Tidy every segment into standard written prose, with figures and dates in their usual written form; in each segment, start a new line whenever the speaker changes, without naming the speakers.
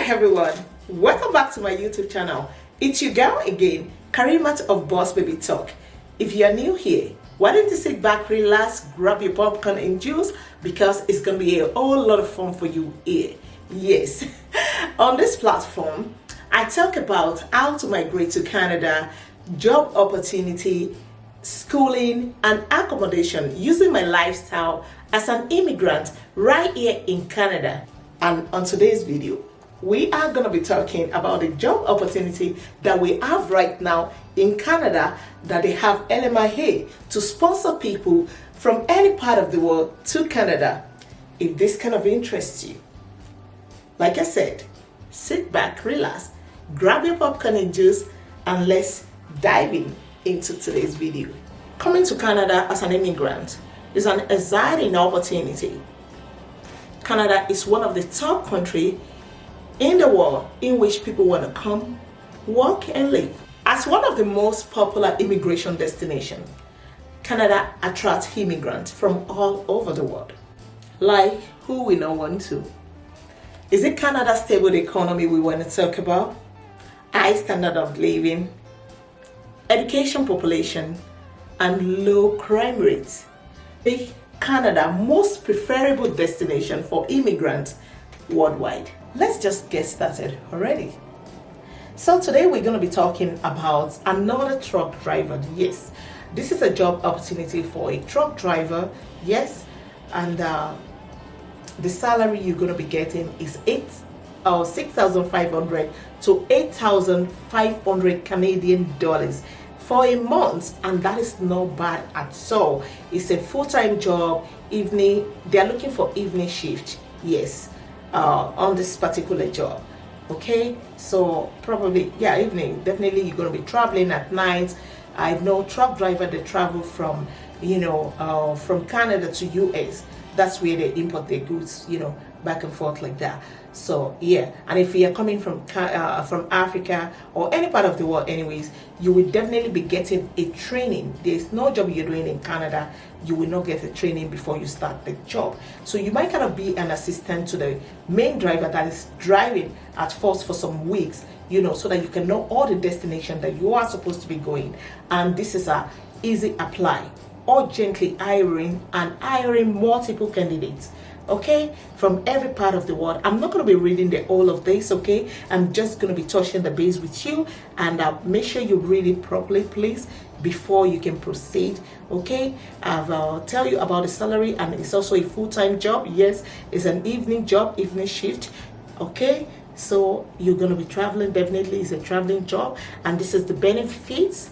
everyone, welcome back to my YouTube channel. It's your girl again, Karimat of BossBaby.talk. If you are new here, why don't you sit back, relax, grab your popcorn and juice, because it's going to be a whole lot of fun for you here. Yes, on this platform, I talk about how to migrate to Canada, job opportunity, schooling and accommodation using my lifestyle as an immigrant right here in Canada. And on today's video, we are going to be talking about the job opportunity that we have right now in Canada, that they have 𝙏𝙗𝙖𝙣 to sponsor people from any part of the world to Canada. If this kind of interests you, like I said, sit back, relax, grab your popcorn and juice, and let's dive into today's video. Coming to Canada as an immigrant is an exciting opportunity. Canada is one of the top countries in the world in which people want to come, work and live. As one of the most popular immigration destinations, Canada attracts immigrants from all over the world. Like who we not want to? Is it Canada's stable economy we want to talk about? High standard of living, education population, and low crime rates make Canada most preferable destination for immigrants worldwide. Let's just get started already. So today we're going to be talking about another truck driver. Yes, this is a job opportunity for a truck driver. Yes, and the salary you're going to be getting is 6,500 to 8,500 Canadian dollars for a month, and that is not bad at all. It's a full-time job. Evening, they are looking for evening shift. Yes, on this particular job. Okay, so probably evening. Definitely you're going to be traveling at night. I know truck driver, they travel from from Canada to US. That's where they import their goods, back and forth like that. So yeah, and if you are coming from Africa or any part of the world anyways, you will definitely be getting a training. There's no job you're doing in Canada you will not get a training before you start the job. So you might kind of be an assistant to the main driver that is driving at first for some weeks, so that you can know all the destination that you are supposed to be going. And this is a easy apply, urgently hiring multiple candidates, okay, from every part of the world. I'm not going to be reading the all of this, okay. I'm just going to be touching the base with you, and make sure you read it properly, please, before you can proceed, okay. I'll tell you about the salary, and it's also a full-time job. Yes, it's an evening job, evening shift, okay. So you're going to be traveling. Definitely it's a traveling job, and this is the benefits: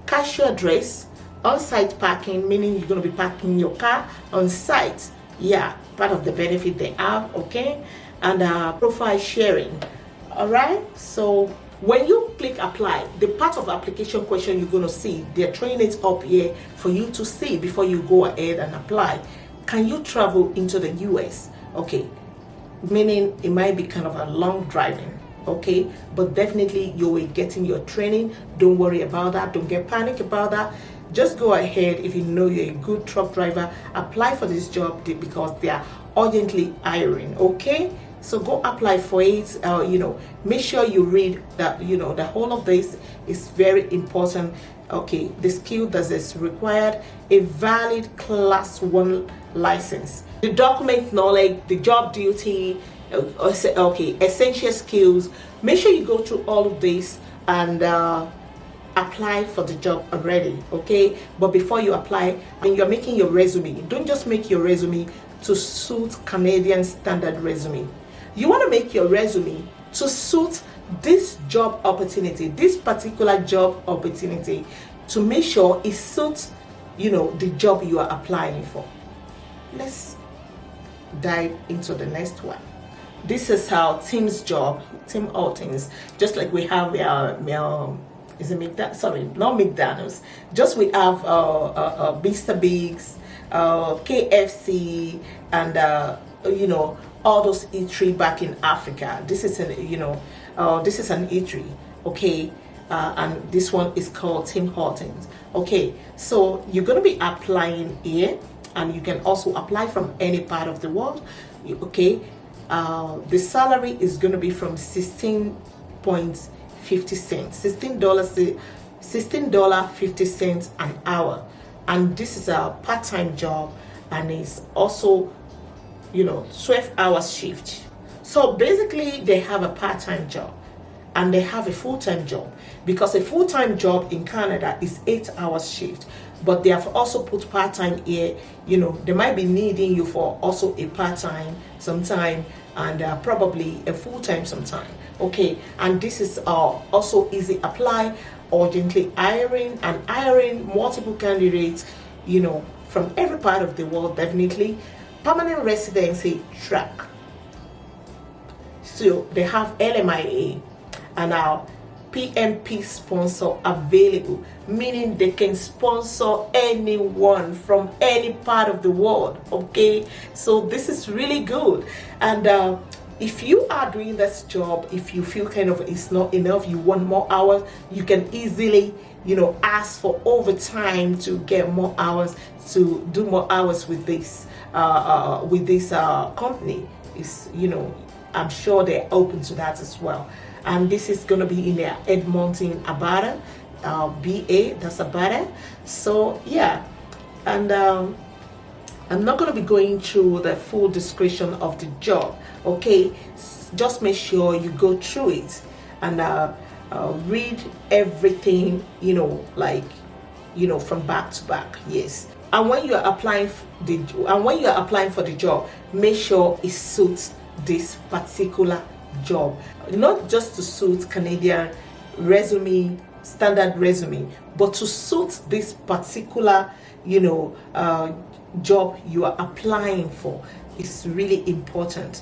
casual dress, on-site parking, meaning you're going to be parking your car on site. Yeah, part of the benefit they have, okay. And profile sharing. All right, so when you click apply, the part of application question you're going to see, they're throwing it up here for you to see before you go ahead and apply. Can you travel into the US? Okay, meaning it might be kind of a long driving, okay, but definitely you will be getting your training. Don't worry about that. Don't get panic about that. Just go ahead. If you know you're a good truck driver, apply for this job because they are urgently hiring, okay. So go apply for it. Make sure you read that, the whole of this is very important, okay. The skill that is required: a valid class 1 license, the document knowledge, the job duty, okay, essential skills. Make sure you go through all of this and apply for the job already, okay. But before you apply, when you're making your resume, don't just make your resume to suit Canadian standard resume. You want to make your resume to suit this job opportunity, this particular job opportunity, to make sure it suits the job you are applying for. Let's dive into the next one. This is how Tim's job, Tim Hortons, just like we have is it McDonald's? Sorry, not McDonald's. Just we have Mr. Biggs, KFC, and all those eatery back in Africa. This is an this is an eatery, okay, and this one is called Tim Hortons. Okay, so you're gonna be applying here, and you can also apply from any part of the world, okay. the salary is going to be from 16.50 cents, $16.50 an hour. And this is a part-time job, and it's also 12 hours shift. So basically they have a part-time job and they have a full-time job, because a full-time job in Canada is 8 hours shift, but they have also put part-time here. They might be needing you for also a part-time sometime, and probably a full-time sometime. Okay, and this is also easy apply, urgently hiring, and hiring multiple candidates from every part of the world. Definitely permanent residency track. So they have LMIA and our PMP sponsor available, meaning they can sponsor anyone from any part of the world. Okay, so this is really good. And if you are doing this job, if you feel kind of it's not enough, you want more hours, you can easily ask for overtime to get more hours, to do more hours with this company. Is I'm sure they're open to that as well. And this is going to be in their Edmonton, Alberta, BA, that's Alberta. So yeah, and I'm not going to be going through the full description of the job. Okay, just make sure you go through it and read everything, from back to back. Yes. And when you are applying for the job, make sure it suits this particular job, not just to suit Canadian resume, standard resume, but to suit this particular job you are applying for. It's really important.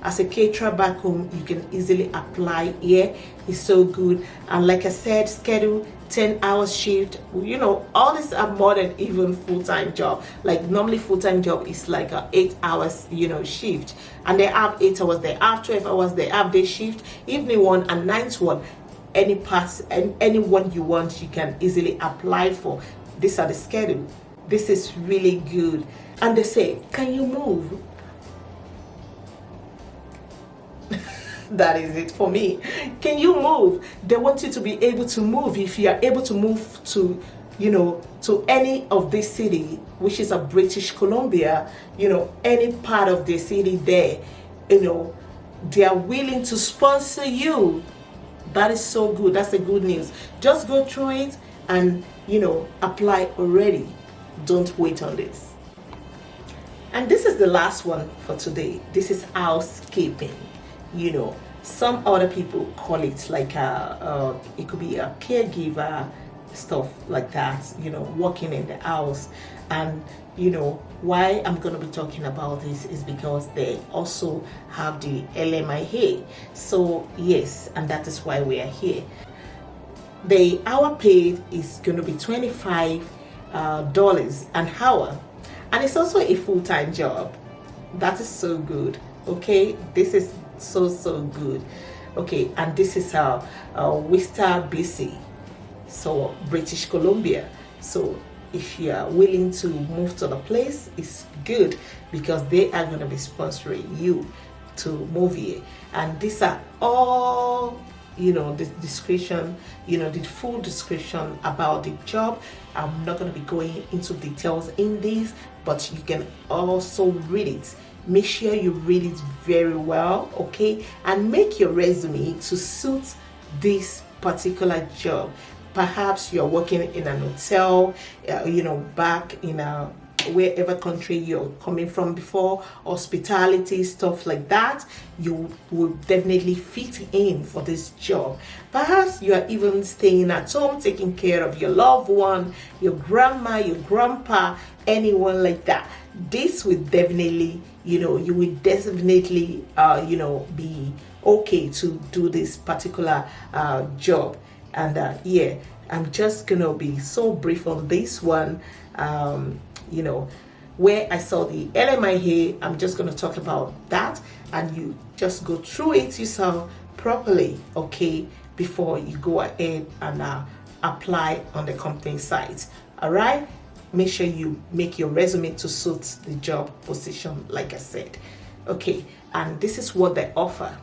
As a caterer back home, you can easily apply here. It's so good. And like I said, schedule 10 hours shift. All these are more than even full-time job. Like normally full-time job is like a 8 hours shift, and they have 8 hours, they have 12 hours, they have day shift, evening one and night one. Any parts and anyone you want, you can easily apply for. These are the schedule. This is really good. And they say, can you move? That is it for me. Can you move? They want you to be able to move. If you are able to move to to any of this city, which is a British Columbia, any part of the city there, they are willing to sponsor you. That is so good. That's the good news. Just go through it and apply already. Don't wait on this. And this is the last one for today. This is housekeeping. Some other people call it like it could be a caregiver, stuff like that, working in the house. And why I'm going to be talking about this is because they also have the LMIA. So yes, and that is why we are here. The hour paid is going to be $25 an hour, and it's also a full-time job. That is so good. Okay, this is so good. Okay, and this is Worcester, BC, so British Columbia. So if you are willing to move to the place, it's good, because they are going to be sponsoring you to move here. And these are all the description, the full description about the job. I'm not going to be going into details in this, but you can also read it. Make sure you read it very well, okay, and make your resume to suit this particular job. Perhaps you're working in an hotel, back in wherever country you're coming from before, hospitality, stuff like that. You will definitely fit in for this job. Perhaps you are even staying at home, taking care of your loved one, your grandma, your grandpa, anyone like that. This will definitely, you will definitely, be okay to do this particular job. And yeah, I'm just gonna be so brief on this one. Where I saw the LMIA, I'm just gonna talk about that, and you just go through it yourself properly, okay, before you go ahead and apply on the company site. All right, make sure you make your resume to suit the job position, like I said. Okay, and this is what they offer.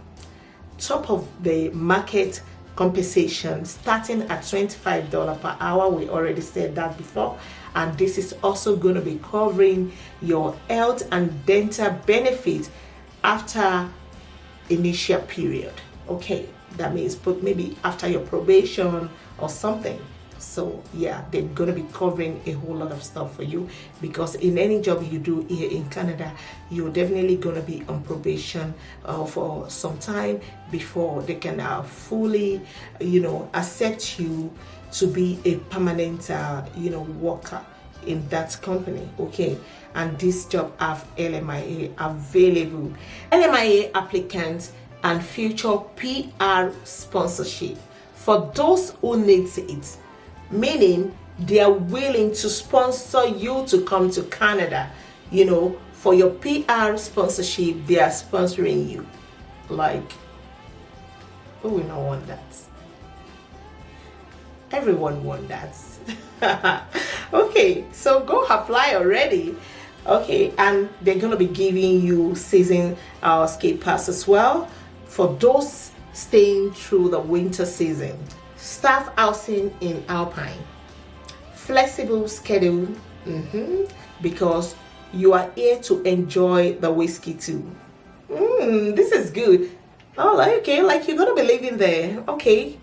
Top of the market compensation starting at $25 per hour. We already said that before. And this is also going to be covering your health and dental benefits after initial period. Okay, that means maybe after your probation or something. So yeah, they're going to be covering a whole lot of stuff for you, because in any job you do here in Canada, you're definitely going to be on probation for some time before they can fully, accept you to be a permanent, worker in that company. Okay, and this job have LMIA available. LMIA applicants and future PR sponsorship for those who needs it, meaning they are willing to sponsor you to come to Canada. For your PR sponsorship, they are sponsoring you. Like, who will not want that? Everyone wants that. Okay, so go apply already. Okay, and they're gonna be giving you season escape pass as well for those staying through the winter season. Staff housing in Alpine, flexible schedule, because you are here to enjoy the whiskey too. This is good. Oh, okay, like you're gonna be living there. Okay,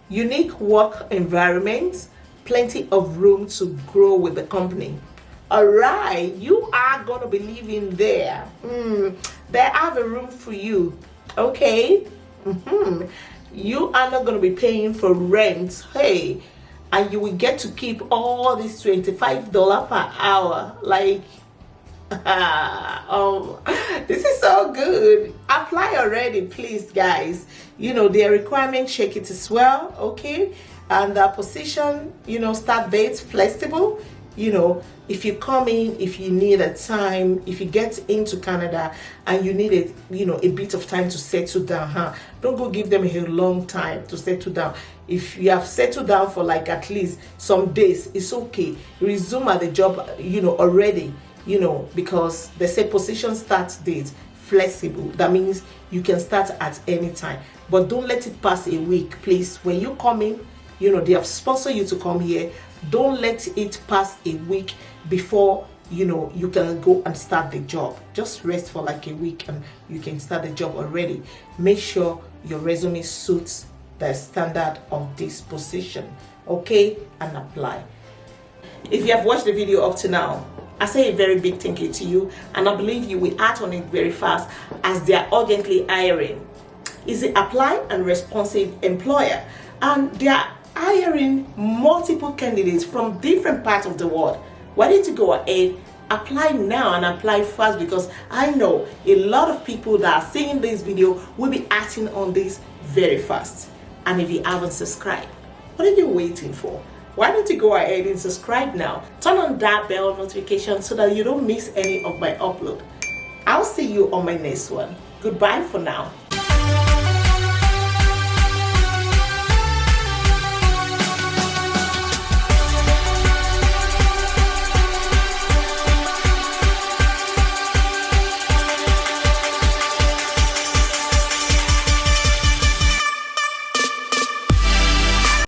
unique work environment, plenty of room to grow with the company. All right, you are gonna be living there. They have a room for you. Okay. You are not going to be paying for rent. Hey, and you will get to keep all this $25 per hour. Like, oh, this is so good. Apply already, please, guys. Their requirement, check it as well. Okay, and the position, start dates flexible. If you come in, if you need a time, if you get into Canada and you need a bit of time to settle down, don't go give them a long time to settle down. If you have settled down for like at least some days, it's okay. Resume at the job, already, because they say position start date flexible. That means you can start at any time, but don't let it pass a week, please. When you come in, they have sponsored you to come here. Don't let it pass a week before you can go and start the job. Just rest for like a week and you can start the job already. Make sure your resume suits the standard of this position. Okay, and apply. If you have watched the video up to now, I say a very big thank you to you, and I believe you will act on it very fast, as they are urgently hiring. Is it apply and responsive employer, and they are hiring multiple candidates from different parts of the world. Why don't you go ahead, apply now and apply fast, because I know a lot of people that are seeing this video will be acting on this very fast. And if you haven't subscribed, what are you waiting for? Why don't you go ahead and subscribe now? Turn on that bell notification so that you don't miss any of my upload. I'll see you on my next one. Goodbye for now.